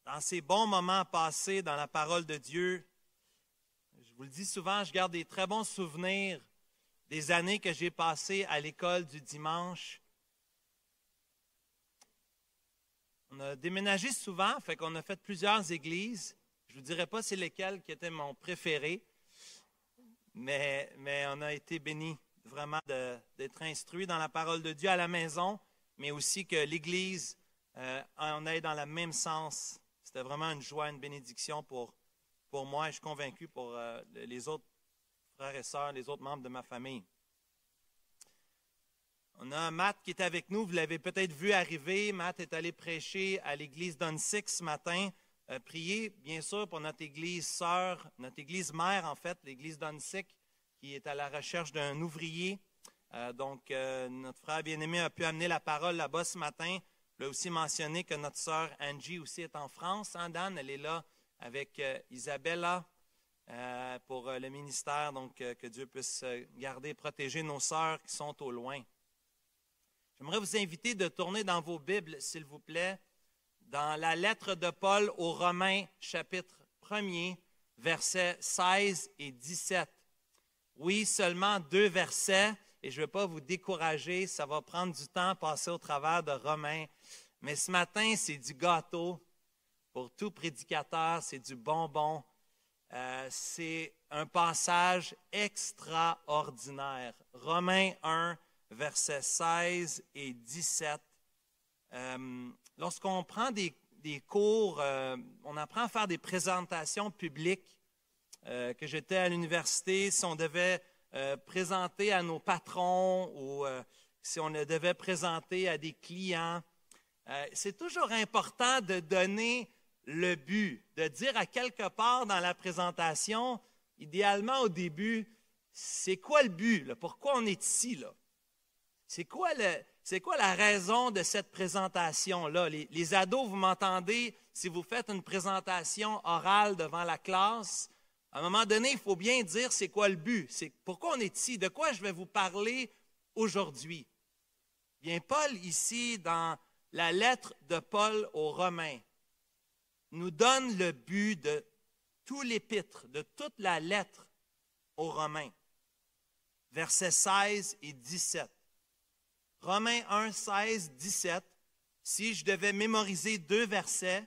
dans ces bons moments passés dans la parole de Dieu, je vous le dis souvent, je garde des très bons souvenirs des années que j'ai passées à l'école du dimanche. On a déménagé souvent, fait qu'on a fait plusieurs églises. Je ne vous dirai pas c'est lesquelles qui étaient mon préféré, mais on a été bénis vraiment d'être instruits dans la parole de Dieu à la maison, mais aussi que l'Église en aille dans le même sens. C'était vraiment une joie, une bénédiction pour moi et je suis convaincu pour les autres frères et sœurs, les autres membres de ma famille. On a Matt qui est avec nous, vous l'avez peut-être vu arriver. Matt est allé prêcher à l'église d'Onsic ce matin. Priez, bien sûr, pour notre église sœur, notre église mère, en fait, l'église d'Onsic, qui est à la recherche d'un ouvrier. Notre frère bien-aimé a pu amener la parole là-bas ce matin. Il a aussi mentionné que notre sœur Angie aussi est en France. Hein, Dan? Elle est là avec Isabella pour le ministère. Donc, que Dieu puisse garder et protéger nos sœurs qui sont au loin. J'aimerais vous inviter de tourner dans vos Bibles, s'il vous plaît, dans la lettre de Paul aux Romains, chapitre 1er, versets 16 et 17. Oui, seulement 2 versets, et je ne vais pas vous décourager, ça va prendre du temps à passer au travers de Romains. Mais ce matin, c'est du gâteau. Pour tout prédicateur, c'est du bonbon. C'est un passage extraordinaire. Romains 1, versets 16 et 17. Lorsqu'on prend des cours, on apprend à faire des présentations publiques. Que j'étais à l'université, si on devait présenter à nos patrons ou si on le devait présenter à des clients, c'est toujours important de donner le but, de dire à quelque part dans la présentation, idéalement au début, c'est quoi le but, là? Pourquoi on est ici, là? C'est quoi la raison de cette présentation-là? Les ados, vous m'entendez, si vous faites une présentation orale devant la classe, à un moment donné, il faut bien dire c'est quoi le but, c'est pourquoi on est ici, de quoi je vais vous parler aujourd'hui. Bien, Paul, ici, dans la lettre de Paul aux Romains, nous donne le but de tout l'épître, de toute la lettre aux Romains. Versets 16 et 17. Romains 1, 16, 17. Si je devais mémoriser 2 versets,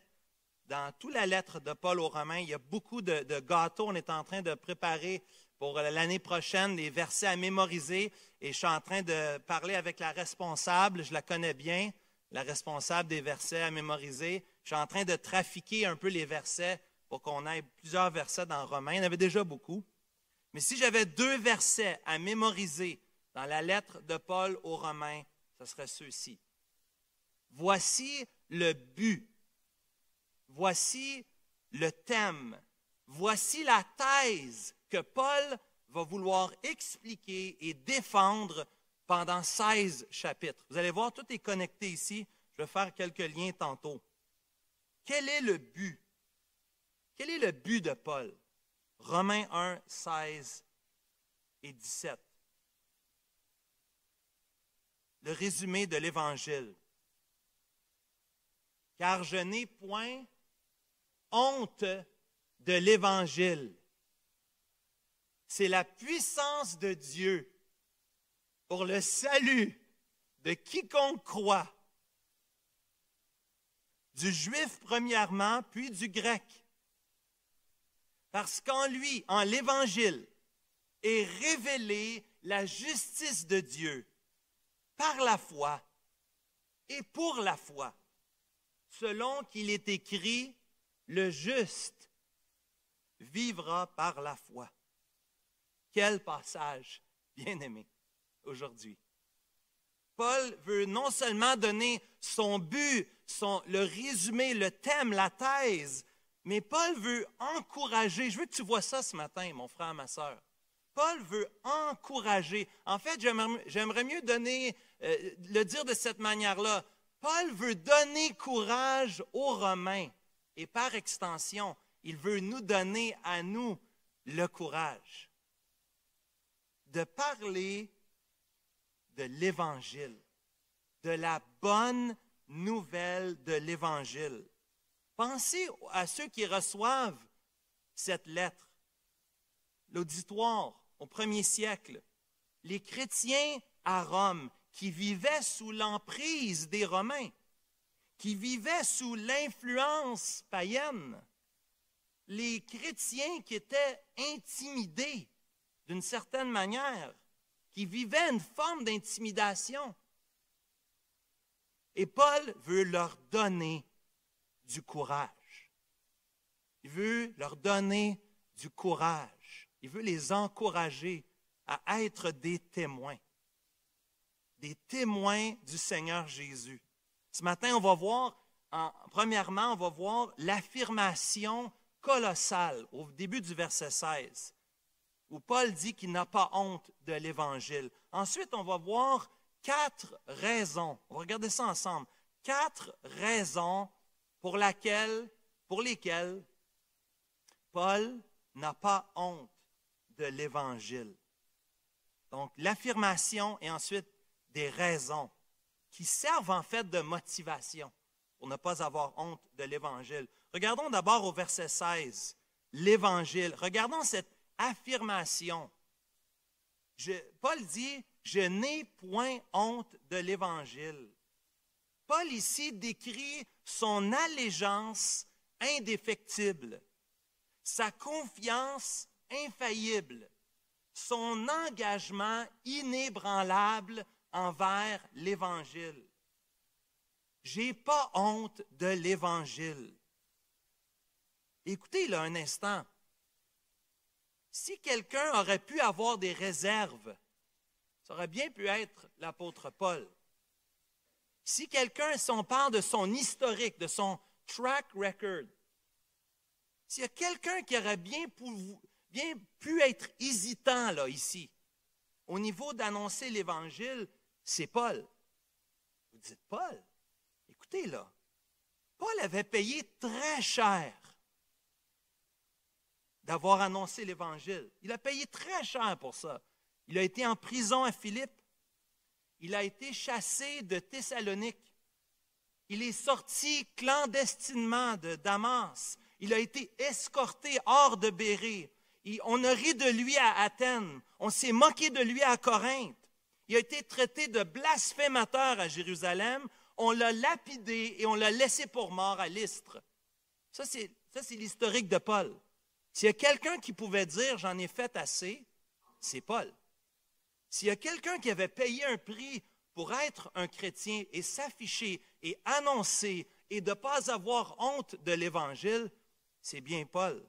dans toute la lettre de Paul aux Romains, il y a beaucoup de gâteaux. On est en train de préparer pour l'année prochaine les versets à mémoriser. Et je suis en train de parler avec la responsable, je la connais bien, la responsable des versets à mémoriser. Je suis en train de trafiquer un peu les versets pour qu'on ait plusieurs versets dans Romains. Il y en avait déjà beaucoup. Mais si j'avais 2 versets à mémoriser dans la lettre de Paul aux Romains, ce serait ceux-ci. Voici le but. Voici le thème. Voici la thèse que Paul va vouloir expliquer et défendre pendant 16 chapitres. Vous allez voir, tout est connecté ici. Je vais faire quelques liens tantôt. Quel est le but? Quel est le but de Paul? Romains 1, 16 et 17. Le résumé de l'Évangile. Car je n'ai point honte de l'Évangile. C'est la puissance de Dieu pour le salut de quiconque croit, du juif premièrement, puis du grec. Parce qu'en lui, en l'Évangile, est révélée la justice de Dieu par la foi et pour la foi, selon qu'il est écrit, le juste vivra par la foi. Quel passage bien-aimé aujourd'hui. Paul veut non seulement donner son but, le résumé, le thème, la thèse, mais Paul veut encourager. Je veux que tu vois ça ce matin, mon frère, ma sœur. Paul veut encourager. En fait, j'aimerais mieux le dire de cette manière-là. Paul veut donner courage aux Romains et par extension, il veut nous donner à nous le courage de parler de l'Évangile, de la bonne nouvelle de l'Évangile. Pensez à ceux qui reçoivent cette lettre. L'auditoire au 1er siècle. Les chrétiens à Rome qui vivaient sous l'emprise des Romains, qui vivaient sous l'influence païenne. Les chrétiens qui étaient intimidés d'une certaine manière, qui vivaient une forme d'intimidation. Et Paul veut leur donner du courage. Il veut leur donner du courage. Il veut les encourager à être des témoins du Seigneur Jésus. Ce matin, on va voir, premièrement, on va voir l'affirmation colossale au début du verset 16, où Paul dit qu'il n'a pas honte de l'Évangile. Ensuite, on va voir 4 raisons. On va regarder ça ensemble. 4 raisons pour lesquelles Paul n'a pas honte de l'Évangile. Donc, l'affirmation et ensuite des raisons qui servent en fait de motivation pour ne pas avoir honte de l'Évangile. Regardons d'abord au verset 16, l'Évangile. Regardons cette affirmation. Paul dit, « Je n'ai point honte de l'Évangile ». Paul ici décrit son allégeance indéfectible, sa confiance infaillible, son engagement inébranlable envers l'Évangile. J'ai pas honte de l'Évangile. Écoutez là un instant. Si quelqu'un aurait pu avoir des réserves, ça aurait bien pu être l'apôtre Paul. Si on parle de son historique, de son track record, s'il y a quelqu'un qui aurait bien pu être hésitant là, ici, au niveau d'annoncer l'Évangile, c'est Paul. Vous dites, Paul, écoutez là, Paul avait payé très cher d'avoir annoncé l'Évangile. Il a payé très cher pour ça. Il a été en prison à Philippe. Il a été chassé de Thessalonique. Il est sorti clandestinement de Damas. Il a été escorté hors de Bérée. On a ri de lui à Athènes. On s'est moqué de lui à Corinthe. Il a été traité de blasphémateur à Jérusalem. On l'a lapidé et on l'a laissé pour mort à Lystre. Ça, c'est l'historique de Paul. S'il y a quelqu'un qui pouvait dire « j'en ai fait assez », c'est Paul. S'il y a quelqu'un qui avait payé un prix pour être un chrétien et s'afficher et annoncer et de ne pas avoir honte de l'Évangile, c'est bien Paul.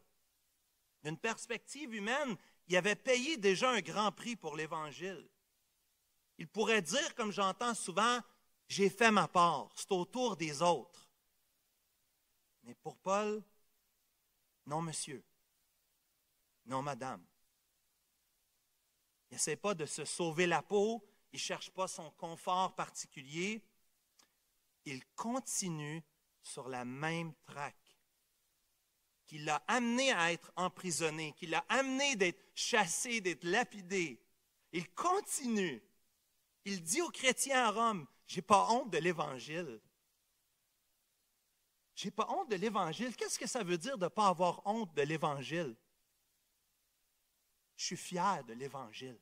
D'une perspective humaine, il avait payé déjà un grand prix pour l'Évangile. Il pourrait dire, comme j'entends souvent, « j'ai fait ma part, c'est au tour des autres ». Mais pour Paul, non monsieur, non madame. Il n'essaie pas de se sauver la peau, il ne cherche pas son confort particulier. Il continue sur la même traque qui l'a amené à être emprisonné, qui l'a amené d'être chassé, d'être lapidé. Il continue. Il dit aux chrétiens à Rome, « J'ai pas honte de l'Évangile. » J'ai pas honte de l'Évangile. Qu'est-ce que ça veut dire de ne pas avoir honte de l'Évangile? Je suis fier de l'Évangile.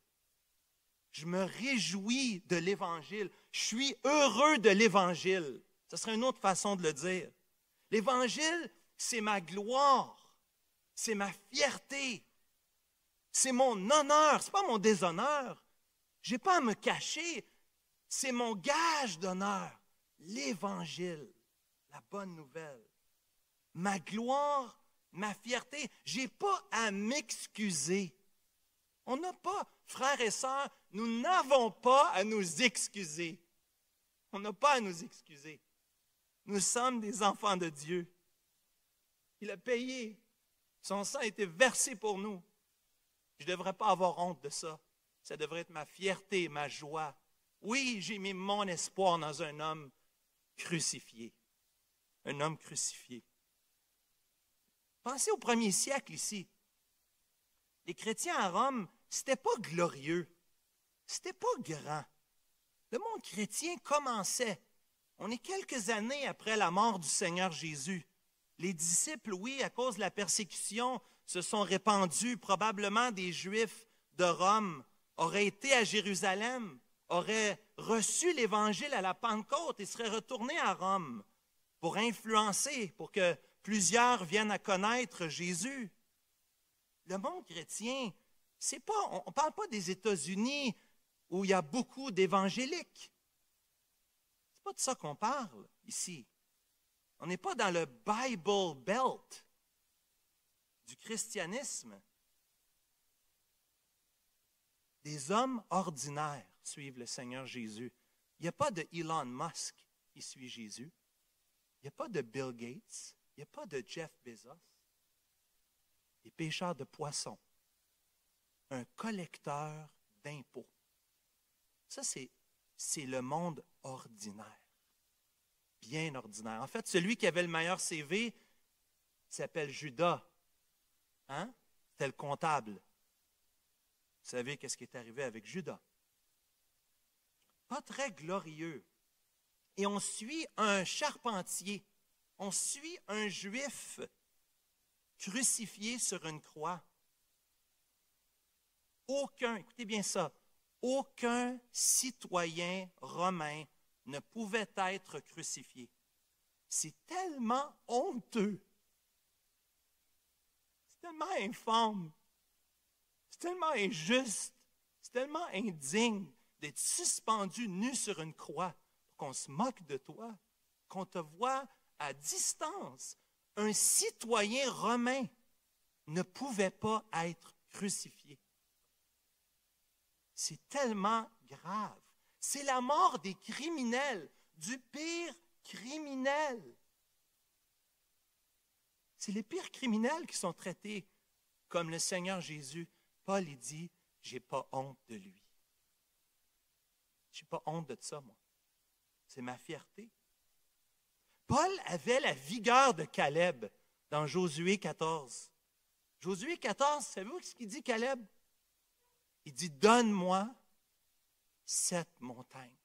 Je me réjouis de l'Évangile. Je suis heureux de l'Évangile. Ce serait une autre façon de le dire. L'Évangile, c'est ma gloire. C'est ma fierté. C'est mon honneur. Ce n'est pas mon déshonneur. Je n'ai pas à me cacher. C'est mon gage d'honneur. L'Évangile, la bonne nouvelle. Ma gloire, ma fierté. Je n'ai pas à m'excuser. On n'a pas, frères et sœurs, nous n'avons pas à nous excuser. On n'a pas à nous excuser. Nous sommes des enfants de Dieu. Il a payé. Son sang a été versé pour nous. Je ne devrais pas avoir honte de ça. Ça devrait être ma fierté, ma joie. Oui, j'ai mis mon espoir dans un homme crucifié. Un homme crucifié. Pensez au 1er siècle ici. Les chrétiens à Rome, c'était pas glorieux. C'était pas grand. Le monde chrétien commençait. On est quelques années après la mort du Seigneur Jésus. Les disciples, oui, à cause de la persécution, se sont répandus. Probablement des Juifs de Rome auraient été à Jérusalem, auraient reçu l'Évangile à la Pentecôte et seraient retournés à Rome pour influencer, pour que plusieurs viennent à connaître Jésus. Le monde chrétien, c'est pas, on ne parle pas des États-Unis où il y a beaucoup d'évangéliques. C'est pas de ça qu'on parle ici. On n'est pas dans le Bible Belt du christianisme. Des hommes ordinaires suivent le Seigneur Jésus. Il n'y a pas de Elon Musk qui suit Jésus. Il n'y a pas de Bill Gates. Il n'y a pas de Jeff Bezos. Des pêcheurs de poissons. Un collecteur d'impôts. Ça, c'est le monde ordinaire. Bien ordinaire. En fait, celui qui avait le meilleur CV s'appelle Judas. Hein? C'était le comptable. Vous savez qu'est-ce qui est arrivé avec Judas? Pas très glorieux. Et on suit un charpentier. On suit un juif crucifié sur une croix. Écoutez bien ça, aucun citoyen romain ne pouvait être crucifié. C'est tellement honteux. C'est tellement infâme. C'est tellement injuste. C'est tellement indigne d'être suspendu nu sur une croix pour qu'on se moque de toi, qu'on te voit à distance. Un citoyen romain ne pouvait pas être crucifié. C'est tellement grave. C'est la mort des criminels, du pire criminel. C'est les pires criminels qui sont traités comme le Seigneur Jésus. Paul, il dit, « J'ai pas honte de lui. J'ai pas honte de ça, moi. C'est ma fierté. » Paul avait la vigueur de Caleb dans Josué 14. Josué 14, savez-vous ce qu'il dit, Caleb? Il dit, « Donne-moi cette montagne. »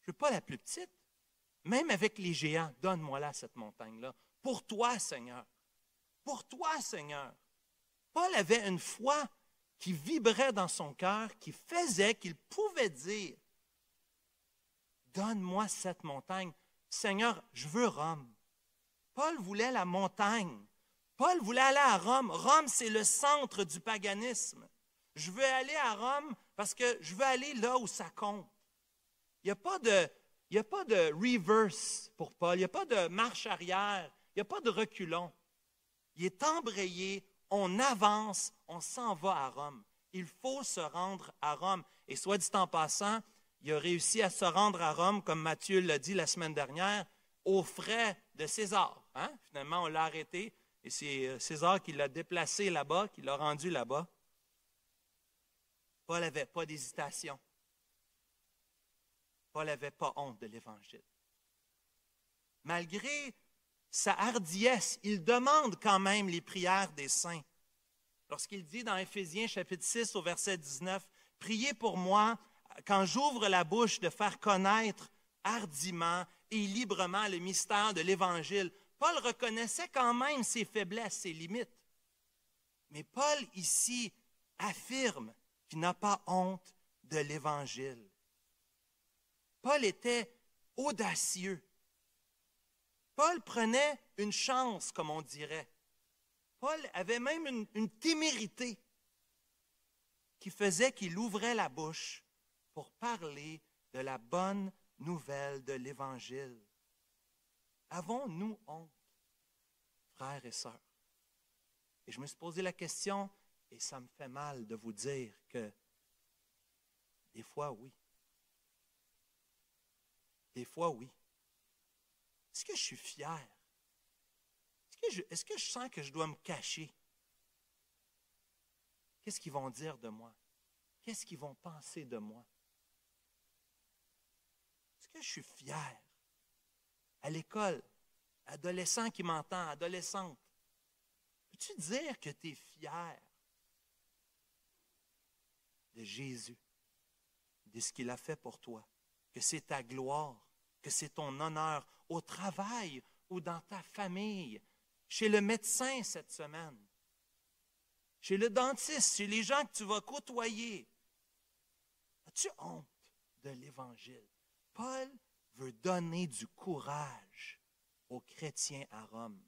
Je ne veux pas la plus petite. Même avec les géants, donne-moi-la, cette montagne-là. Pour toi, Seigneur. Pour toi, Seigneur. Paul avait une foi qui vibrait dans son cœur, qui faisait qu'il pouvait dire, donne-moi cette montagne. Seigneur, je veux Rome. Paul voulait la montagne. Paul voulait aller à Rome. Rome, c'est le centre du paganisme. Je veux aller à Rome parce que je veux aller là où ça compte. Il n'y a pas de reverse pour Paul. Il n'y a pas de marche arrière. Il n'y a pas de reculon. Il est embrayé. On avance. On s'en va à Rome. Il faut se rendre à Rome. Et soit dit en passant, il a réussi à se rendre à Rome, comme Matthieu l'a dit la semaine dernière, aux frais de César. Hein? Finalement, on l'a arrêté. Et c'est César qui l'a déplacé là-bas, qui l'a rendu là-bas. Paul n'avait pas d'hésitation. Paul n'avait pas honte de l'Évangile. Malgré sa hardiesse, il demande quand même les prières des saints. Lorsqu'il dit dans Éphésiens chapitre 6 au verset 19, « Priez pour moi quand j'ouvre la bouche de faire connaître hardiment et librement le mystère de l'Évangile. » Paul reconnaissait quand même ses faiblesses, ses limites. Mais Paul ici affirme qu'il n'a pas honte de l'Évangile. Paul était audacieux. Paul prenait une chance, comme on dirait. Paul avait même une témérité qui faisait qu'il ouvrait la bouche pour parler de la bonne nouvelle de l'Évangile. Avons-nous honte, frères et sœurs? Et je me suis posé la question, et ça me fait mal de vous dire que des fois, oui. Des fois, oui. Est-ce que je suis fier? Est-ce que je sens que je dois me cacher? Qu'est-ce qu'ils vont dire de moi? Qu'est-ce qu'ils vont penser de moi? Est-ce que je suis fier? À l'école, adolescent qui m'entend, adolescente, peux-tu dire que tu es fier de Jésus, de ce qu'il a fait pour toi, que c'est ta gloire, que c'est ton honneur, au travail, ou dans ta famille, chez le médecin cette semaine, chez le dentiste, chez les gens que tu vas côtoyer. As-tu honte de l'Évangile? Paul veut donner du courage aux chrétiens à Rome.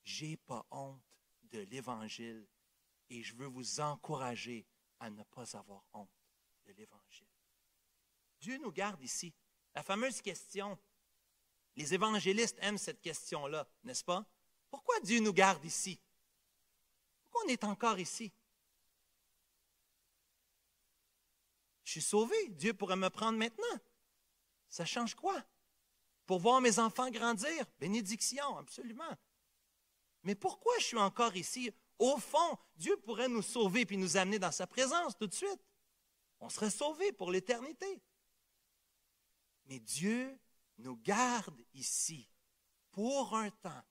J'ai pas honte de l'Évangile et je veux vous encourager à ne pas avoir honte de l'Évangile. Dieu nous garde ici. La fameuse question, les évangélistes aiment cette question-là, n'est-ce pas? Pourquoi Dieu nous garde ici? Pourquoi on est encore ici? Je suis sauvé, Dieu pourrait me prendre maintenant. Ça change quoi? Pour voir mes enfants grandir, bénédiction, absolument. Mais pourquoi je suis encore ici? Au fond, Dieu pourrait nous sauver puis nous amener dans sa présence tout de suite. On serait sauvés pour l'éternité. Mais Dieu nous garde ici pour un temps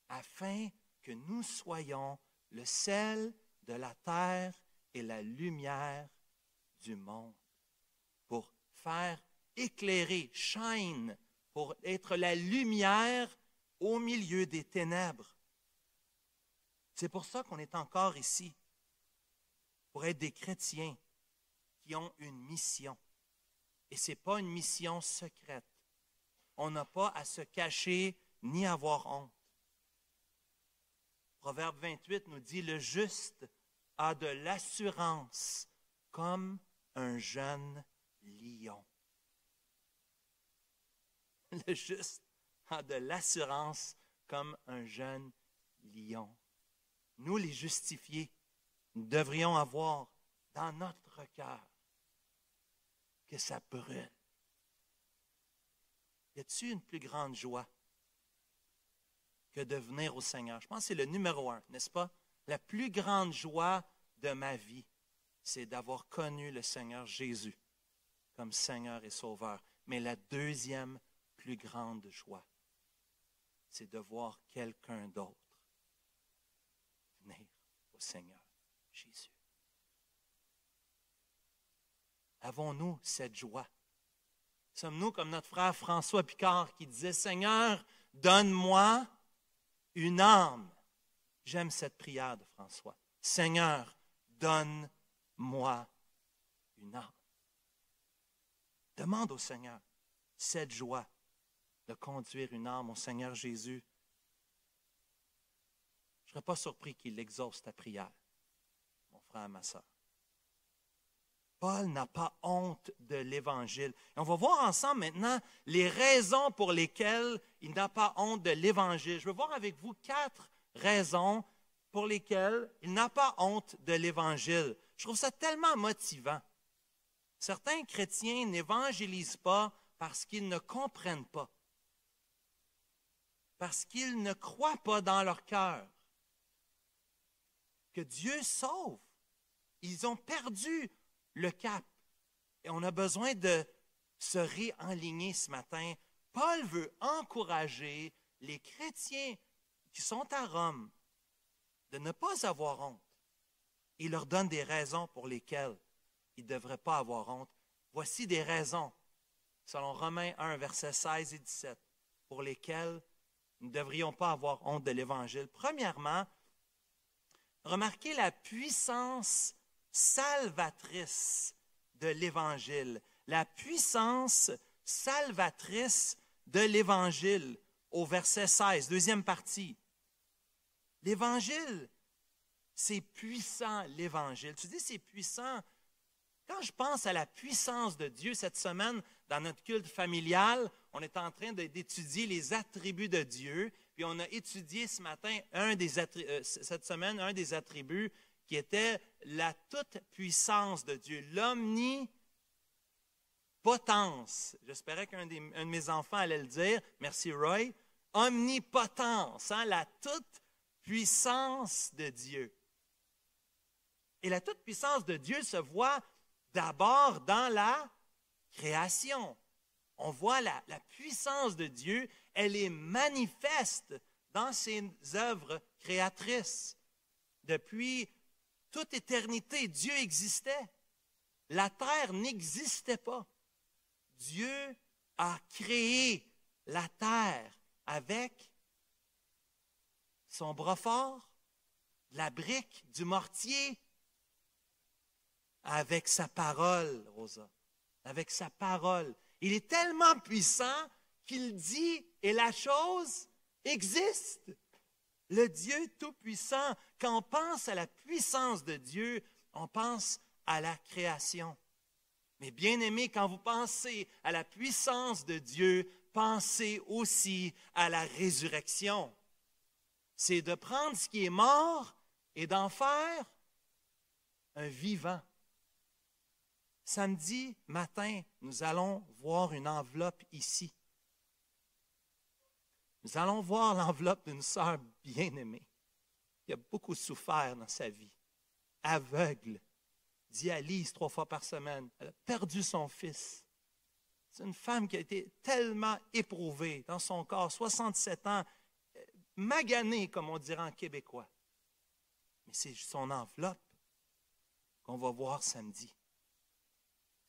afin que nous soyons le sel de la terre et la lumière du monde pour faire éclairer, shine, pour être la lumière au milieu des ténèbres. C'est pour ça qu'on est encore ici, pour être des chrétiens qui ont une mission. Et ce n'est pas une mission secrète. On n'a pas à se cacher ni avoir honte. Proverbe 28 nous dit, « Le juste a de l'assurance comme un jeune lion. » Le juste a de l'assurance comme un jeune lion. Nous, les justifiés, nous devrions avoir dans notre cœur que ça brûle. Y a-t-il une plus grande joie que de venir au Seigneur? Je pense que c'est le numéro 1, n'est-ce pas? La plus grande joie de ma vie, c'est d'avoir connu le Seigneur Jésus comme Seigneur et Sauveur. Mais la deuxième plus grande joie, c'est de voir quelqu'un d'autre venir au Seigneur Jésus. Avons-nous cette joie? Sommes-nous comme notre frère François Picard qui disait, « Seigneur, donne-moi une âme. » J'aime cette prière de François. « Seigneur, donne-moi une âme. » Demande au Seigneur cette joie de conduire une âme au Seigneur Jésus. Je ne serais pas surpris qu'il exauce ta prière, mon frère, ma soeur. Paul n'a pas honte de l'Évangile. Et on va voir ensemble maintenant les raisons pour lesquelles il n'a pas honte de l'Évangile. Je veux voir avec vous 4 raisons pour lesquelles il n'a pas honte de l'Évangile. Je trouve ça tellement motivant. Certains chrétiens n'évangélisent pas parce qu'ils ne comprennent pas, parce qu'ils ne croient pas dans leur cœur que Dieu sauve. Ils ont perdu le cap. Et on a besoin de se réaligner ce matin. Paul veut encourager les chrétiens qui sont à Rome de ne pas avoir honte. Il leur donne des raisons pour lesquelles ils ne devraient pas avoir honte. Voici des raisons, selon Romains 1, versets 16 et 17, pour lesquelles nous ne devrions pas avoir honte de l'Évangile. Premièrement, remarquez la puissance salvatrice de l'Évangile. La puissance salvatrice de l'Évangile au verset 16, deuxième partie. L'Évangile, c'est puissant, l'Évangile. Tu dis c'est puissant. Quand je pense à la puissance de Dieu cette semaine, dans notre culte familial, on est en train d'étudier les attributs de Dieu. Puis on a étudié ce matin, cette semaine, un des attributs qui était la toute-puissance de Dieu, l'omnipotence. J'espérais qu'un de mes enfants allait le dire. Merci, Roy. Omnipotence, la toute-puissance de Dieu. Et la toute-puissance de Dieu se voit d'abord dans la création. On voit la puissance de Dieu, elle est manifeste dans ses œuvres créatrices. Depuis toute éternité, Dieu existait. La terre n'existait pas. Dieu a créé la terre avec son bras fort, de la brique, du mortier, avec sa parole, Rosa, avec sa parole. Il est tellement puissant qu'il dit et la chose existe. Le Dieu Tout-Puissant, quand on pense à la puissance de Dieu, on pense à la création. Mais bien aimé, quand vous pensez à la puissance de Dieu, pensez aussi à la résurrection. C'est de prendre ce qui est mort et d'en faire un vivant. Samedi matin, nous allons voir une enveloppe ici. Nous allons voir l'enveloppe d'une sœur bien-aimée qui a beaucoup souffert dans sa vie, aveugle, dialyse 3 fois par semaine. Elle a perdu son fils. C'est une femme qui a été tellement éprouvée dans son corps, 67 ans, maganée, comme on dirait en québécois. Mais c'est son enveloppe qu'on va voir samedi.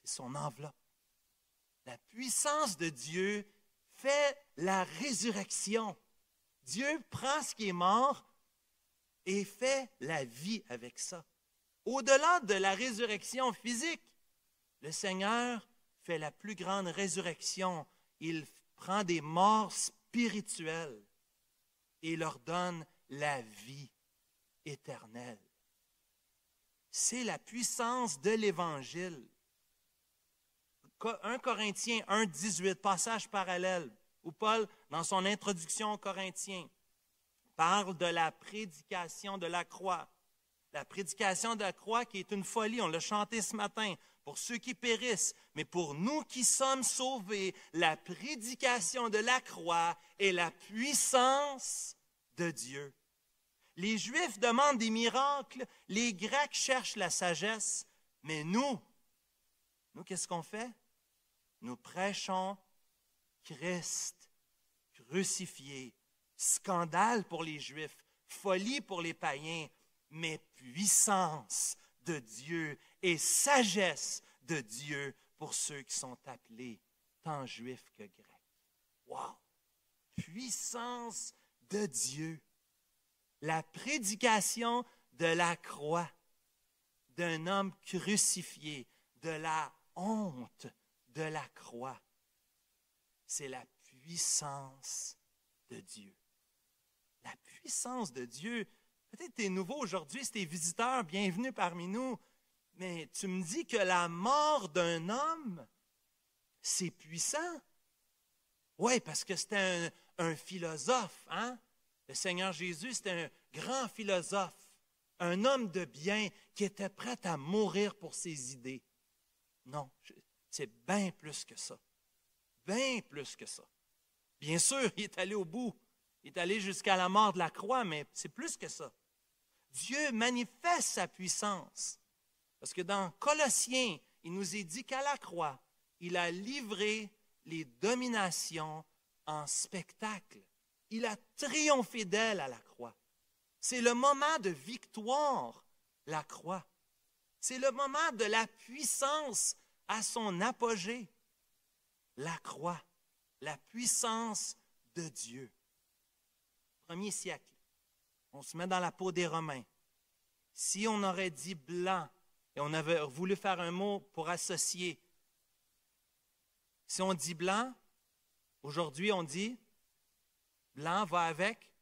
C'est son enveloppe. La puissance de Dieu fait la résurrection. Dieu prend ce qui est mort et fait la vie avec ça. Au-delà de la résurrection physique, le Seigneur fait la plus grande résurrection. Il prend des morts spirituelles et leur donne la vie éternelle. C'est la puissance de l'Évangile. 1 Corinthiens 1, 18, passage parallèle, où Paul, dans son introduction aux Corinthiens, parle de la prédication de la croix. La prédication de la croix qui est une folie, on l'a chanté ce matin, pour ceux qui périssent, mais pour nous qui sommes sauvés, la prédication de la croix est la puissance de Dieu. Les Juifs demandent des miracles, les Grecs cherchent la sagesse, mais nous, qu'est-ce qu'on fait? Nous prêchons Christ crucifié. Scandale pour les Juifs, folie pour les païens, mais puissance de Dieu et sagesse de Dieu pour ceux qui sont appelés tant juifs que grecs. Wow! Puissance de Dieu. La prédication de la croix d'un homme crucifié, de la honte de la croix, c'est la puissance de Dieu. La puissance de Dieu. Peut-être tu es nouveau aujourd'hui, si tu es visiteur, bienvenue parmi nous, mais tu me dis que la mort d'un homme, c'est puissant. Oui, parce que c'était un philosophe, hein? Le Seigneur Jésus, c'était un grand philosophe, un homme de bien qui était prêt à mourir pour ses idées. Non, c'est bien plus que ça. Bien plus que ça. Bien sûr, il est allé au bout. Il est allé jusqu'à la mort de la croix, mais c'est plus que ça. Dieu manifeste sa puissance. Parce que dans Colossiens, il nous est dit qu'à la croix, il a livré les dominations en spectacle. Il a triomphé d'elle à la croix. C'est le moment de victoire, la croix. C'est le moment de la puissance à son apogée, la croix, la puissance de Dieu. Premier siècle, on se met dans la peau des Romains. Si on aurait dit blanc et on avait voulu faire un mot pour associer, si on dit blanc, aujourd'hui on dit blanc va avec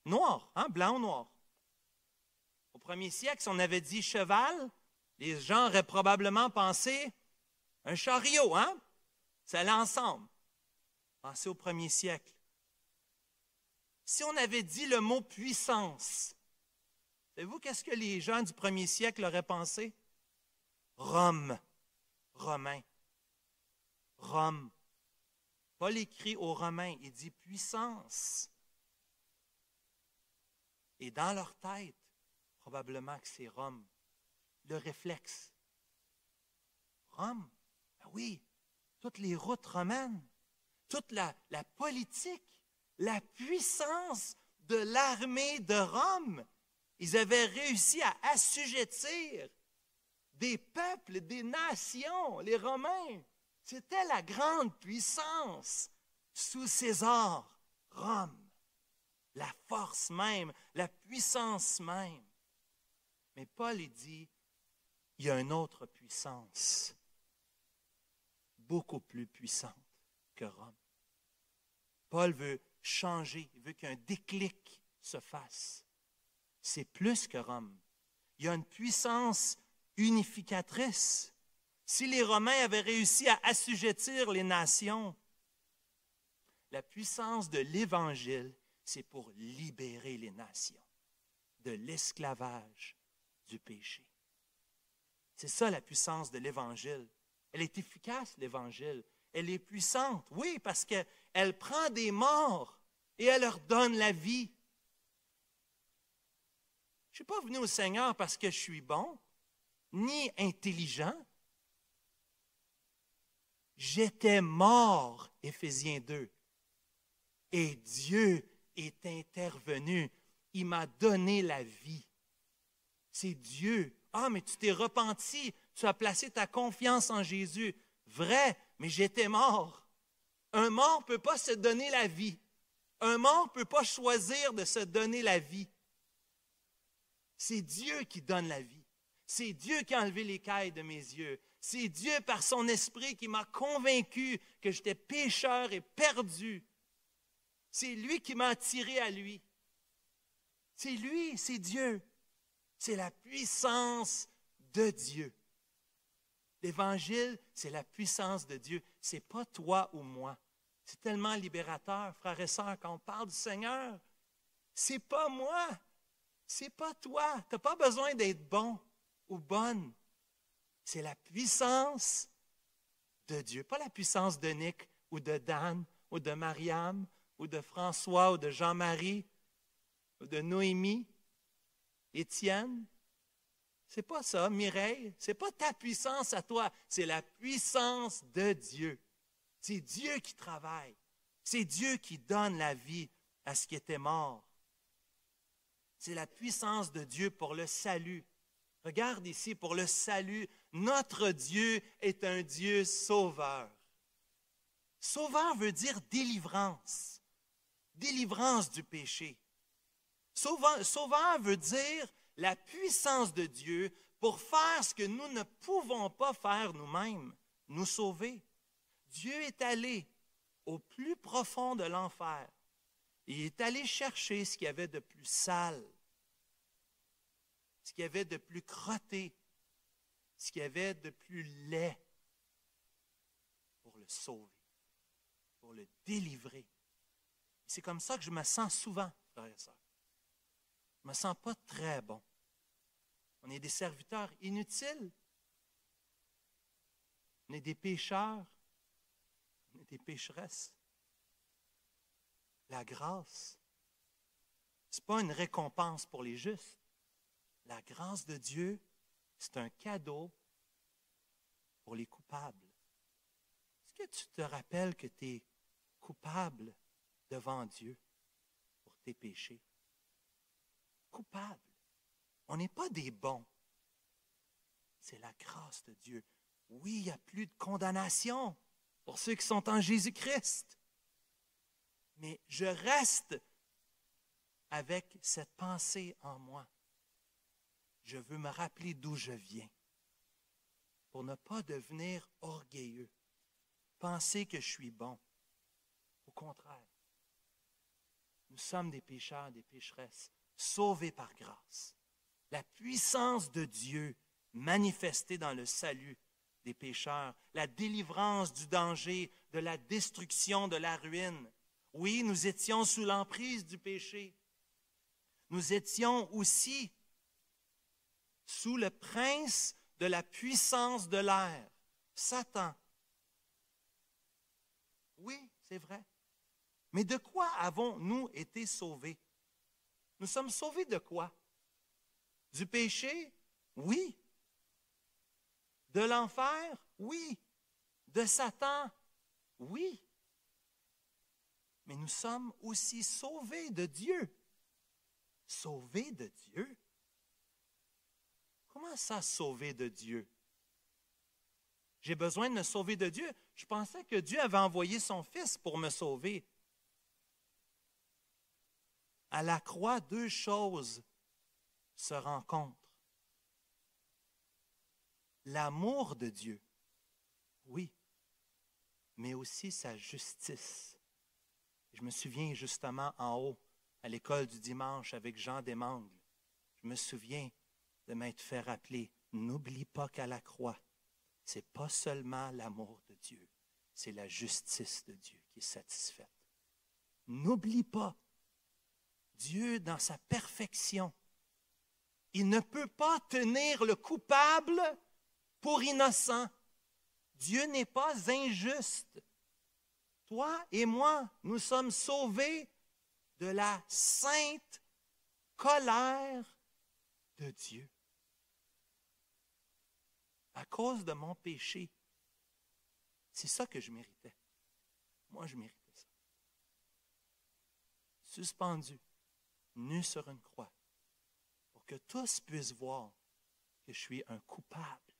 noir, hein? Blanc ou noir. Au premier siècle, si on avait dit cheval, les gens auraient probablement pensé un chariot, hein? Ça allait ensemble. Pensez au premier siècle. Si on avait dit le mot puissance, savez-vous qu'est-ce que les gens du premier siècle auraient pensé? Rome, Romain. Rome. Paul écrit aux Romains, il dit puissance. Et dans leur tête, probablement que c'est Rome. Le réflexe. Rome? Ben oui, toutes les routes romaines, toute la politique, la puissance de l'armée de Rome. Ils avaient réussi à assujettir des peuples, des nations, les Romains. C'était la grande puissance sous César, Rome. la force même, la puissance même. Mais Paul il dit, il y a une autre puissance, beaucoup plus puissante que Rome. Paul veut changer, il veut qu'un déclic se fasse. C'est plus que Rome. Il y a une puissance unificatrice. Si les Romains avaient réussi à assujettir les nations, la puissance de l'Évangile, c'est pour libérer les nations de l'esclavage du péché. C'est ça la puissance de l'Évangile. Elle est efficace, l'Évangile. Elle est puissante, oui, parce qu'elle prend des morts et elle leur donne la vie. Je ne suis pas venu au Seigneur parce que je suis bon, ni intelligent. J'étais mort, Éphésiens 2. Et Dieu est intervenu. Il m'a donné la vie. C'est Dieu. Ah, mais tu t'es repenti. Tu as placé ta confiance en Jésus. Vrai, mais j'étais mort. Un mort ne peut pas se donner la vie. Un mort ne peut pas choisir de se donner la vie. C'est Dieu qui donne la vie. C'est Dieu qui a enlevé l'écaille de mes yeux. C'est Dieu, par son esprit, qui m'a convaincu que j'étais pécheur et perdu. C'est lui qui m'a attiré à lui. C'est lui, c'est Dieu. C'est la puissance de Dieu. L'Évangile, c'est la puissance de Dieu. Ce n'est pas toi ou moi. C'est tellement libérateur, frères et sœurs, quand on parle du Seigneur. C'est pas moi. C'est pas toi. Tu n'as pas besoin d'être bon ou bonne. C'est la puissance de Dieu. Pas la puissance de Nick ou de Dan ou de Mariam ou de François ou de Jean-Marie ou de Noémie, Étienne. C'est pas ça, Mireille. C'est pas ta puissance à toi. C'est la puissance de Dieu. C'est Dieu qui travaille. C'est Dieu qui donne la vie à ce qui était mort. C'est la puissance de Dieu pour le salut. Regarde ici, pour le salut, notre Dieu est un Dieu sauveur. Sauveur veut dire délivrance. Délivrance du péché. Sauveur veut dire la puissance de Dieu pour faire ce que nous ne pouvons pas faire nous-mêmes, nous sauver. Dieu est allé au plus profond de l'enfer. Il est allé chercher ce qu'il y avait de plus sale, ce qu'il y avait de plus crotté, ce qu'il y avait de plus laid pour le sauver, pour le délivrer. C'est comme ça que je me sens souvent, frères et sœurs. Je ne me sens pas très bon. On est des serviteurs inutiles. On est des pécheurs. On est des pécheresses. La grâce, ce n'est pas une récompense pour les justes. La grâce de Dieu, c'est un cadeau pour les coupables. Est-ce que tu te rappelles que tu es coupable devant Dieu pour tes péchés? Coupable. On n'est pas des bons. C'est la grâce de Dieu. Oui, il n'y a plus de condamnation pour ceux qui sont en Jésus-Christ. Mais je reste avec cette pensée en moi. Je veux me rappeler d'où je viens pour ne pas devenir orgueilleux, penser que je suis bon. Au contraire, nous sommes des pécheurs, des pécheresses, sauvés par grâce. La puissance de Dieu manifestée dans le salut des pécheurs, la délivrance du danger, de la destruction, de la ruine. Oui, nous étions sous l'emprise du péché. Nous étions aussi sous le prince de la puissance de l'air, Satan. Oui, c'est vrai. Mais de quoi avons-nous été sauvés? Nous sommes sauvés de quoi? Du péché? Oui. De l'enfer? Oui. De Satan? Oui. Mais nous sommes aussi sauvés de Dieu. Sauvés de Dieu? Comment ça, sauver de Dieu? J'ai besoin de me sauver de Dieu. Je pensais que Dieu avait envoyé son Fils pour me sauver. À la croix, deux choses se rencontrent. L'amour de Dieu, oui, mais aussi sa justice. Je me souviens justement en haut, à l'école du dimanche avec Jean Desmangles, je me souviens de m'être fait rappeler, n'oublie pas qu'à la croix, ce n'est pas seulement l'amour de Dieu, c'est la justice de Dieu qui est satisfaite. N'oublie pas, Dieu dans sa perfection, il ne peut pas tenir le coupable pour innocent. Dieu n'est pas injuste. Toi et moi, nous sommes sauvés de la sainte colère de Dieu. À cause de mon péché. C'est ça que je méritais. Moi, je méritais ça. Suspendu, nu sur une croix, pour que tous puissent voir que je suis un coupable.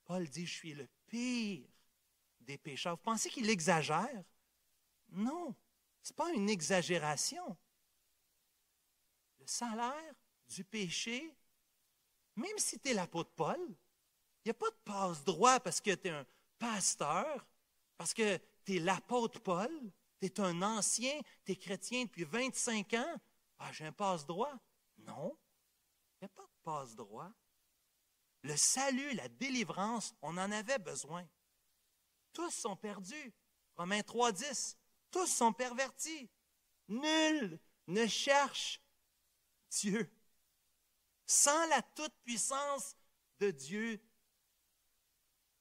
Paul dit, je suis le pire des pécheurs. Vous pensez qu'il exagère? Non, ce n'est pas une exagération. Le salaire du péché, même si tu es l'apôtre Paul, il n'y a pas de passe-droit parce que tu es un pasteur, parce que tu es l'apôtre Paul, tu es un ancien, tu es chrétien depuis 25 ans. Ah, j'ai un passe-droit. Non, il n'y a pas de passe-droit. Le salut, la délivrance, on en avait besoin. Tous sont perdus. Romains 3,10. Tous sont pervertis. Nul ne cherche Dieu. Sans la toute-puissance de Dieu,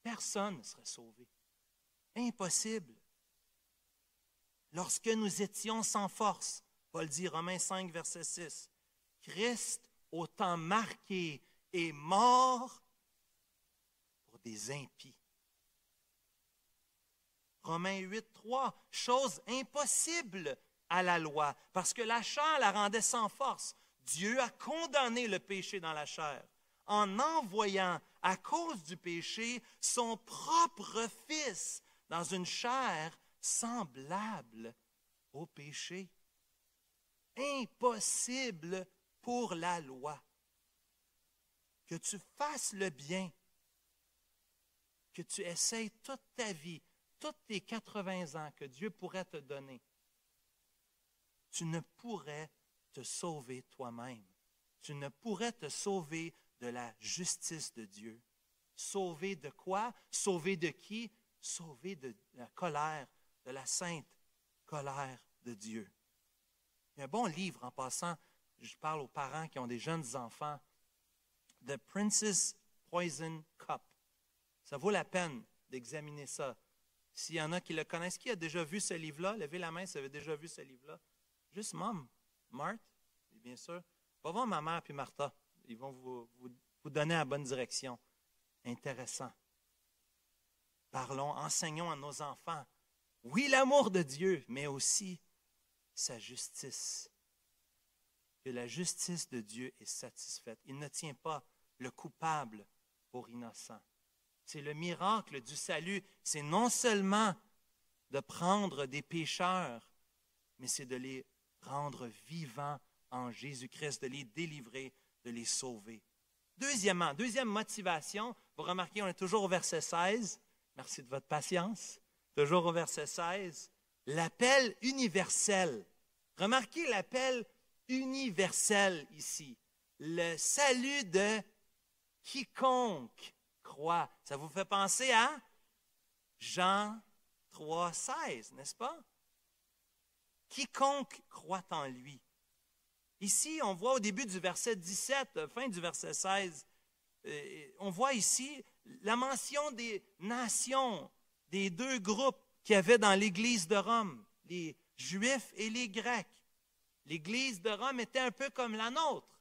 personne ne serait sauvé. Impossible. Lorsque nous étions sans force, Paul dit, Romains 5, verset 6, Christ, au temps marqué, est mort pour des impies. Romains 8, 3, chose impossible à la loi, parce que la chair la rendait sans force. Dieu a condamné le péché dans la chair en envoyant, à cause du péché, son propre Fils dans une chair semblable au péché. Impossible pour la loi. Que tu fasses le bien, que tu essayes toute ta vie, tous tes 80 ans que Dieu pourrait te donner, tu ne pourrais te sauver toi-même. Tu ne pourrais te sauver de la justice de Dieu. Sauver de quoi? Sauver de qui? Sauver de la colère, de la sainte colère de Dieu. Il y a un bon livre en passant, je parle aux parents qui ont des jeunes enfants, The Princess Poison Cup. Ça vaut la peine d'examiner ça. S'il y en a qui le connaissent, qui a déjà vu ce livre-là? Levez la main si vous avez déjà vu ce livre-là. Juste Mom, Marthe, bien sûr. Va voir ma mère et Martha. Ils vont vous donner la bonne direction. Intéressant. Parlons, enseignons à nos enfants. Oui, l'amour de Dieu, mais aussi sa justice. Que la justice de Dieu est satisfaite. Il ne tient pas le coupable pour innocent. C'est le miracle du salut. C'est non seulement de prendre des pécheurs, mais c'est de les rendre vivants en Jésus-Christ, de les délivrer, de les sauver. Deuxièmement, deuxième motivation, vous remarquez, on est toujours au verset 16. Merci de votre patience. Toujours au verset 16. L'appel universel. Remarquez l'appel universel ici. Le salut de quiconque croit. Ça vous fait penser à Jean 3, 16, n'est-ce pas? Quiconque croit en lui. Ici, on voit au début du verset 17, fin du verset 16, on voit ici la mention des nations, des deux groupes qu'il y avait dans l'Église de Rome, les Juifs et les Grecs. L'Église de Rome était un peu comme la nôtre,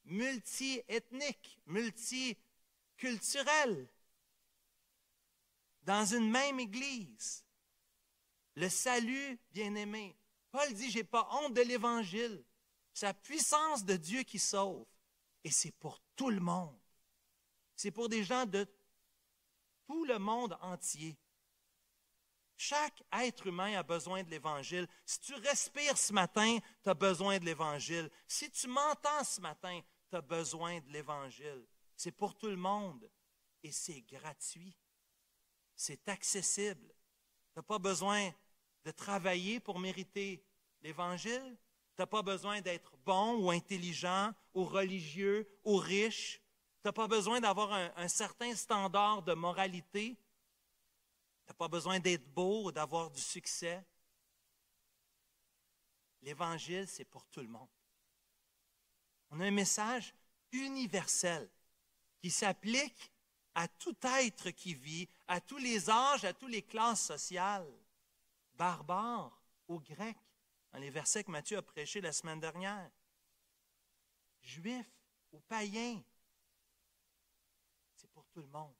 multi-ethnique, multiculturelle, dans une même Église. Le salut, bien-aimé. Paul dit, je n'ai pas honte de l'Évangile. C'est la puissance de Dieu qui sauve. Et c'est pour tout le monde. C'est pour des gens de tout le monde entier. Chaque être humain a besoin de l'Évangile. Si tu respires ce matin, tu as besoin de l'Évangile. Si tu m'entends ce matin, tu as besoin de l'Évangile. C'est pour tout le monde et c'est gratuit. C'est accessible. Tu n'as pas besoin de travailler pour mériter l'Évangile. Tu n'as pas besoin d'être bon ou intelligent ou religieux ou riche. Tu n'as pas besoin d'avoir un certain standard de moralité. Tu n'as pas besoin d'être beau ou d'avoir du succès. L'Évangile, c'est pour tout le monde. On a un message universel qui s'applique à tout être qui vit, à tous les âges, à toutes les classes sociales, barbares ou grecs, dans les versets que Matthieu a prêchés la semaine dernière, juifs ou païens. C'est pour tout le monde.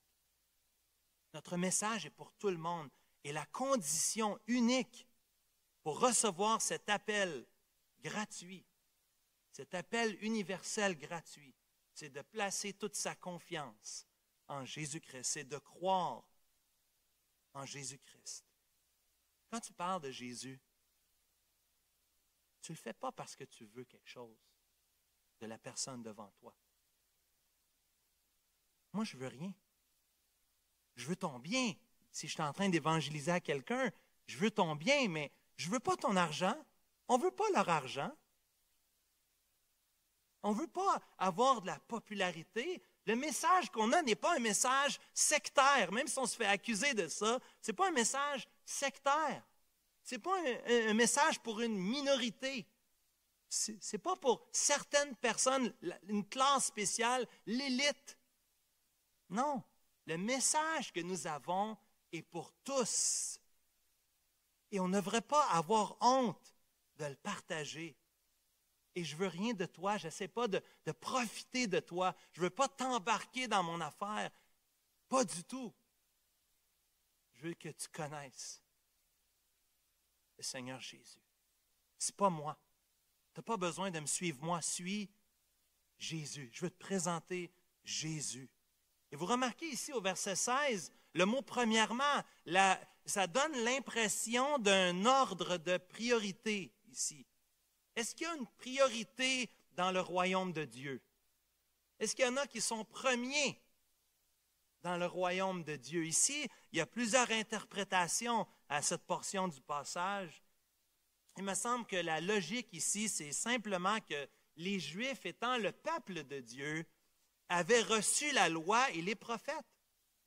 Notre message est pour tout le monde. Et la condition unique pour recevoir cet appel gratuit, cet appel universel gratuit, c'est de placer toute sa confiance en Jésus-Christ, c'est de croire en Jésus-Christ. Quand tu parles de Jésus, tu ne le fais pas parce que tu veux quelque chose de la personne devant toi. Moi, je ne veux rien. Je veux ton bien. Si je suis en train d'évangéliser à quelqu'un, je veux ton bien, mais je ne veux pas ton argent. On ne veut pas leur argent. On ne veut pas avoir de la popularité. Le message qu'on a n'est pas un message sectaire, même si on se fait accuser de ça. Ce n'est pas un message sectaire. Ce n'est pas un message pour une minorité. Ce n'est pas pour certaines personnes, une classe spéciale, l'élite. Non, le message que nous avons est pour tous. Et on ne devrait pas avoir honte de le partager. Et je ne veux rien de toi, je n'essaie pas de profiter de toi. Je ne veux pas t'embarquer dans mon affaire. Pas du tout. Je veux que tu connaisses le Seigneur Jésus. Ce n'est pas moi. Tu n'as pas besoin de me suivre. Moi, suis Jésus. Je veux te présenter Jésus. Et vous remarquez ici au verset 16, le mot « premièrement », ça donne l'impression d'un ordre de priorité ici. Est-ce qu'il y a une priorité dans le royaume de Dieu? Est-ce qu'il y en a qui sont premiers dans le royaume de Dieu? Ici, il y a plusieurs interprétations à cette portion du passage. Il me semble que la logique ici, c'est simplement que les Juifs, étant le peuple de Dieu, avaient reçu la loi et les prophètes.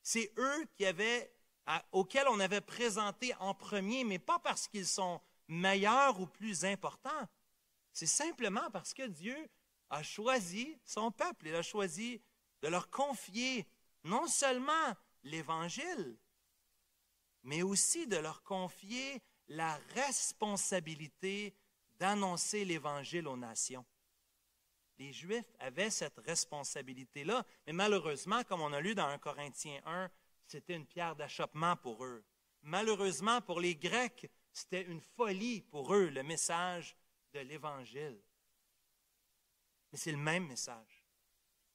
C'est eux auxquels on avait présenté en premier, mais pas parce qu'ils sont meilleurs ou plus importants. C'est simplement parce que Dieu a choisi son peuple. Il a choisi de leur confier non seulement l'Évangile, mais aussi de leur confier la responsabilité d'annoncer l'Évangile aux nations. Les Juifs avaient cette responsabilité-là, mais malheureusement, comme on a lu dans 1 Corinthiens 1, c'était une pierre d'achoppement pour eux. Malheureusement, pour les Grecs, c'était une folie pour eux, le message de l'Évangile. Mais c'est le même message.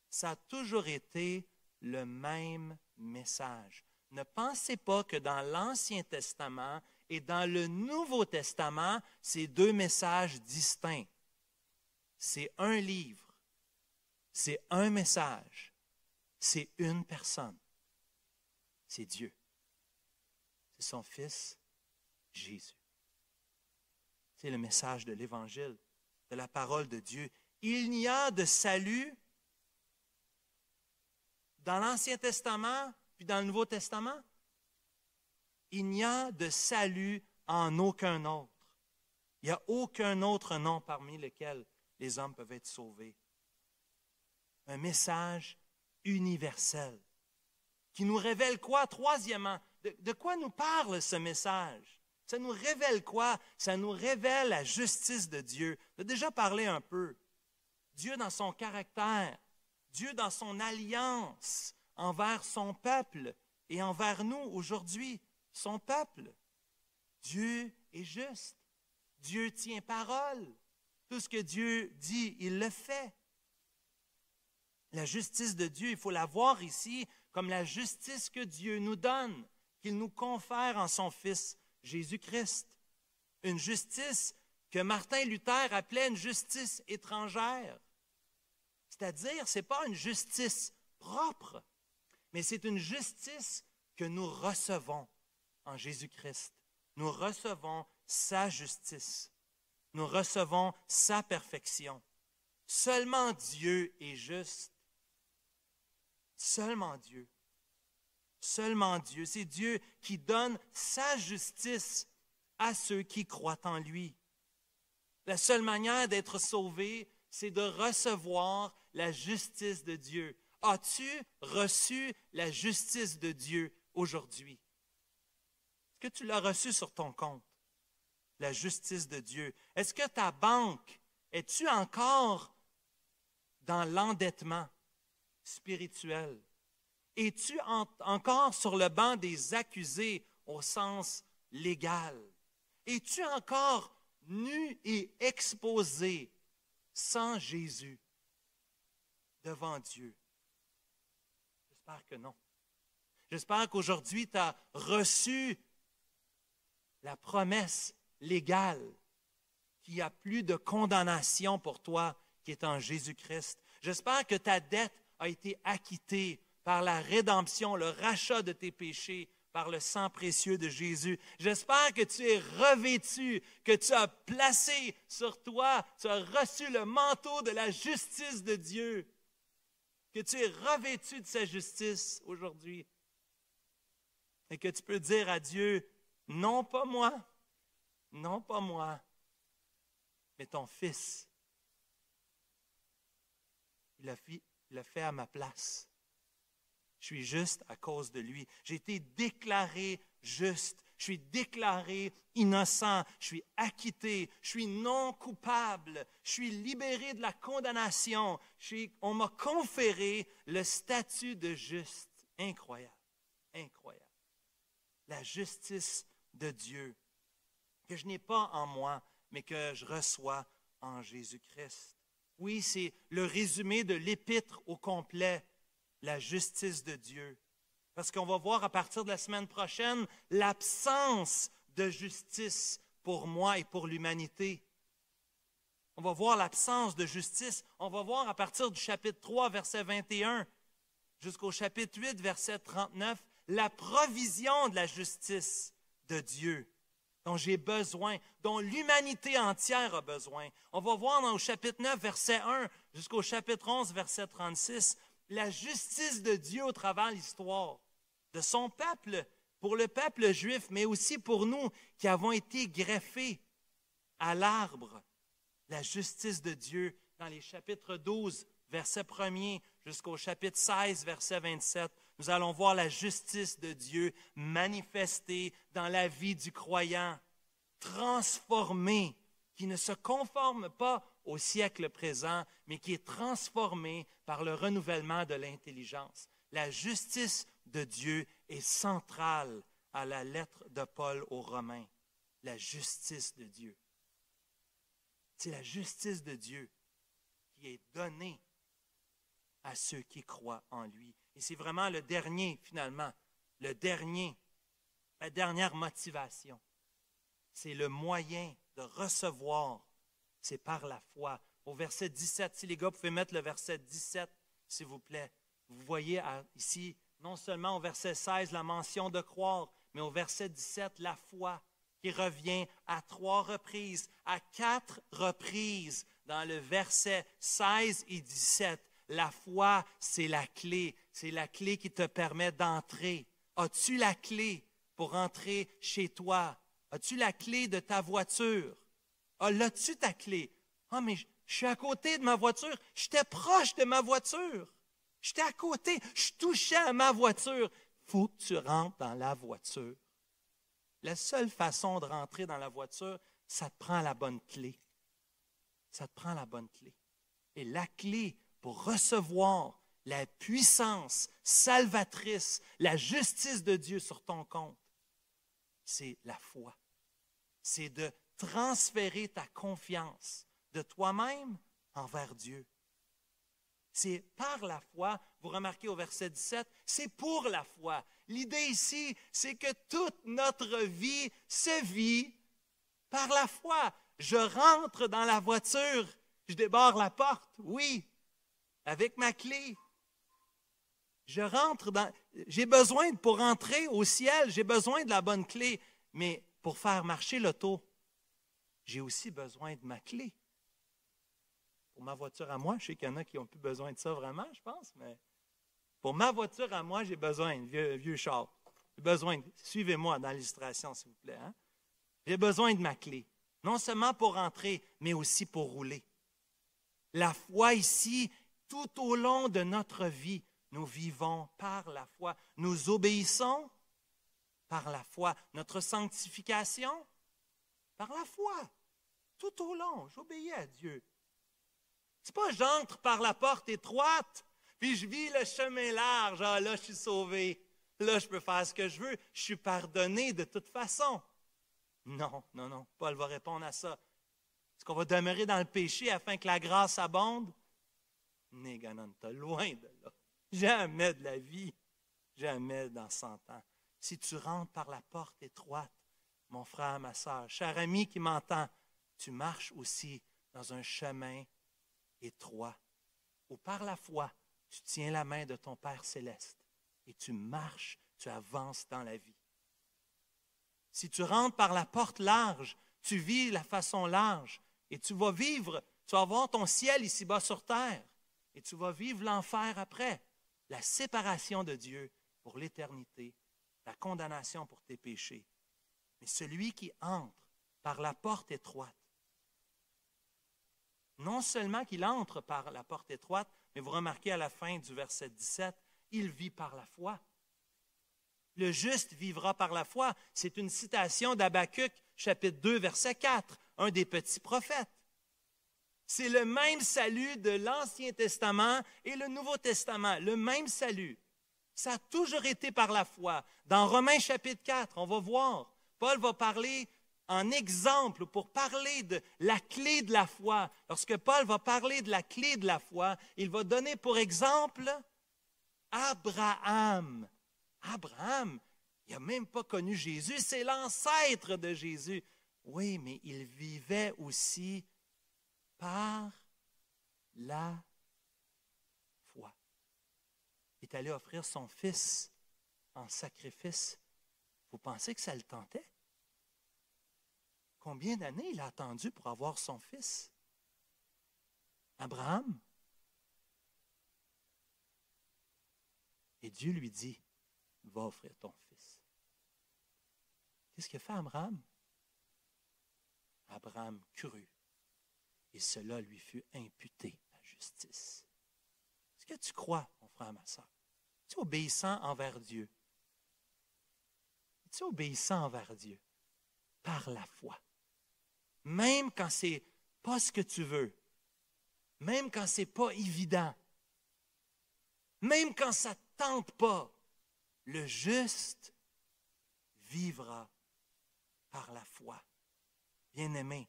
Ça a toujours été le même message. Ne pensez pas que dans l'Ancien Testament et dans le Nouveau Testament, c'est deux messages distincts. C'est un livre, c'est un message, c'est une personne. C'est Dieu. C'est son Fils, Jésus. C'est le message de l'Évangile, de la parole de Dieu. Il n'y a de salut dans l'Ancien Testament puis dans le Nouveau Testament. Il n'y a de salut en aucun autre. Il n'y a aucun autre nom parmi lesquels les hommes peuvent être sauvés. Un message universel qui nous révèle quoi? Troisièmement, de quoi nous parle ce message? Ça nous révèle quoi? Ça nous révèle la justice de Dieu. On a déjà parlé un peu. Dieu dans son caractère, Dieu dans son alliance envers son peuple et envers nous aujourd'hui, son peuple. Dieu est juste. Dieu tient parole. Tout ce que Dieu dit, il le fait. La justice de Dieu, il faut la voir ici comme la justice que Dieu nous donne, qu'il nous confère en son Fils Jésus-Christ. Une justice que Martin Luther appelait une justice étrangère. C'est-à-dire, ce n'est pas une justice propre, mais c'est une justice que nous recevons en Jésus-Christ. Nous recevons sa justice. Nous recevons sa perfection. Seulement Dieu est juste. Seulement Dieu. Seulement Dieu. C'est Dieu qui donne sa justice à ceux qui croient en lui. La seule manière d'être sauvé, c'est de recevoir la justice de Dieu. As-tu reçu la justice de Dieu aujourd'hui? Est-ce que tu l'as reçu sur ton compte? La justice de Dieu. Est-ce que ta banque, es-tu encore dans l'endettement spirituel? Es-tu encore sur le banc des accusés au sens légal? Es-tu encore nu et exposé sans Jésus devant Dieu? J'espère que non. J'espère qu'aujourd'hui, tu as reçu la promesse légale qu'il n'y a plus de condamnation pour toi qui est en Jésus-Christ. J'espère que ta dette a été acquittée par la rédemption, le rachat de tes péchés par le sang précieux de Jésus. J'espère que tu es revêtu, que tu as placé sur toi, tu as reçu le manteau de la justice de Dieu, que tu es revêtu de sa justice aujourd'hui et que tu peux dire à Dieu, non pas moi, non pas moi, mais ton Fils. Il l'a fait à ma place. Je suis juste à cause de lui. J'ai été déclaré juste. Je suis déclaré innocent. Je suis acquitté. Je suis non coupable. Je suis libéré de la condamnation. On m'a conféré le statut de juste. Incroyable. Incroyable. La justice de Dieu que je n'ai pas en moi, mais que je reçois en Jésus-Christ. Oui, c'est le résumé de l'épître au complet. La justice de Dieu. Parce qu'on va voir à partir de la semaine prochaine l'absence de justice pour moi et pour l'humanité. On va voir l'absence de justice. On va voir à partir du chapitre 3, verset 21, jusqu'au chapitre 8, verset 39, la provision de la justice de Dieu dont j'ai besoin, dont l'humanité entière a besoin. On va voir dans le chapitre 9, verset 1, jusqu'au chapitre 11, verset 36, la justice de Dieu au travers de l'histoire, de son peuple, pour le peuple juif, mais aussi pour nous qui avons été greffés à l'arbre. La justice de Dieu dans les chapitres 12, verset 1er, jusqu'au chapitre 16, verset 27. Nous allons voir la justice de Dieu manifestée dans la vie du croyant, transformé, qui ne se conforme pas au siècle présent, mais qui est transformé par le renouvellement de l'intelligence. La justice de Dieu est centrale à la lettre de Paul aux Romains. La justice de Dieu. C'est la justice de Dieu qui est donnée à ceux qui croient en lui. Et c'est vraiment le dernier, finalement, la dernière motivation. C'est le moyen de recevoir. C'est par la foi. Au verset 17, si les gars pouvaient mettre le verset 17, s'il vous plaît. Vous voyez ici, non seulement au verset 16, la mention de croire, mais au verset 17, la foi qui revient à 3 reprises, à 4 reprises dans le verset 16 et 17. La foi, c'est la clé. C'est la clé qui te permet d'entrer. As-tu la clé pour entrer chez toi? As-tu la clé de ta voiture? L'as-tu ta clé? Ah, mais je suis à côté de ma voiture. J'étais proche de ma voiture. J'étais à côté. Je touchais à ma voiture. Il faut que tu rentres dans la voiture. La seule façon de rentrer dans la voiture, ça te prend la bonne clé. Ça te prend la bonne clé. Et la clé pour recevoir la puissance salvatrice, la justice de Dieu sur ton compte, c'est la foi. C'est de transférer ta confiance de toi-même envers Dieu. C'est par la foi, vous remarquez au verset 17, c'est pour la foi. L'idée ici, c'est que toute notre vie se vit par la foi. Je rentre dans la voiture, je débarre la porte, oui, avec ma clé. Je rentre dans... J'ai besoin, pour rentrer au ciel, j'ai besoin de la bonne clé. Mais pour faire marcher l'auto, j'ai aussi besoin de ma clé. Pour ma voiture à moi, je sais qu'il y en a qui n'ont plus besoin de ça vraiment, je pense, mais pour ma voiture à moi, j'ai besoin d'un vieux char. J'ai besoin de... Suivez-moi dans l'illustration, s'il vous plaît. Hein? J'ai besoin de ma clé. Non seulement pour rentrer, mais aussi pour rouler. La foi ici, tout au long de notre vie, nous vivons par la foi. Nous obéissons par la foi. Notre sanctification, par la foi. Tout au long, j'obéis à Dieu. C'est pas j'entre par la porte étroite, puis je vis le chemin large. Ah, là, je suis sauvé. Là, je peux faire ce que je veux. Je suis pardonné de toute façon. Non, non, non. Paul va répondre à ça. Est-ce qu'on va demeurer dans le péché afin que la grâce abonde? Négananta, loin de là. Jamais de la vie. Jamais dans 100 ans. Si tu rentres par la porte étroite, mon frère, ma sœur, cher ami qui m'entend, tu marches aussi dans un chemin étroit où par la foi, tu tiens la main de ton Père céleste et tu marches, tu avances dans la vie. Si tu rentres par la porte large, tu vis la façon large et tu vas vivre, tu vas avoir ton ciel ici-bas sur terre et tu vas vivre l'enfer après, la séparation de Dieu pour l'éternité, la condamnation pour tes péchés. Mais celui qui entre par la porte étroite, non seulement qu'il entre par la porte étroite, mais vous remarquez à la fin du verset 17, il vit par la foi. Le juste vivra par la foi. C'est une citation d'Habacuc, chapitre 2, verset 4, un des petits prophètes. C'est le même salut de l'Ancien Testament et le Nouveau Testament, le même salut. Ça a toujours été par la foi. Dans Romains chapitre 4, on va voir, Paul va parler en exemple pour parler de la clé de la foi. Lorsque Paul va parler de la clé de la foi, il va donner pour exemple Abraham. Abraham, il n'a même pas connu Jésus, c'est l'ancêtre de Jésus. Oui, mais il vivait aussi par la foi. Il est allé offrir son fils en sacrifice. Vous pensez que ça le tentait? Combien d'années il a attendu pour avoir son fils? Abraham. Et Dieu lui dit, va offrir ton fils. Qu'est-ce qu'il a fait Abraham? Abraham crut, et cela lui fut imputé à justice. Est-ce que tu crois, mon frère, ma soeur? Es-tu obéissant envers Dieu? Es-tu obéissant envers Dieu? Par la foi. Même quand ce n'est pas ce que tu veux, même quand ce n'est pas évident, même quand ça ne tente pas, le juste vivra par la foi. Bien-aimés,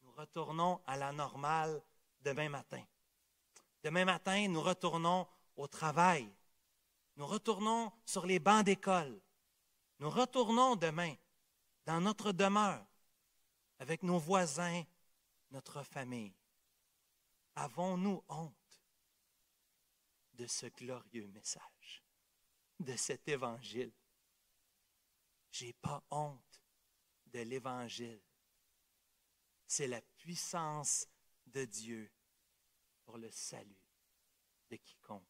nous retournons à la normale demain matin. Demain matin, nous retournons au travail. Nous retournons sur les bancs d'école. Nous retournons demain dans notre demeure avec nos voisins, notre famille. Avons-nous honte de ce glorieux message, de cet évangile? J'ai pas honte de l'évangile. C'est la puissance de Dieu pour le salut de quiconque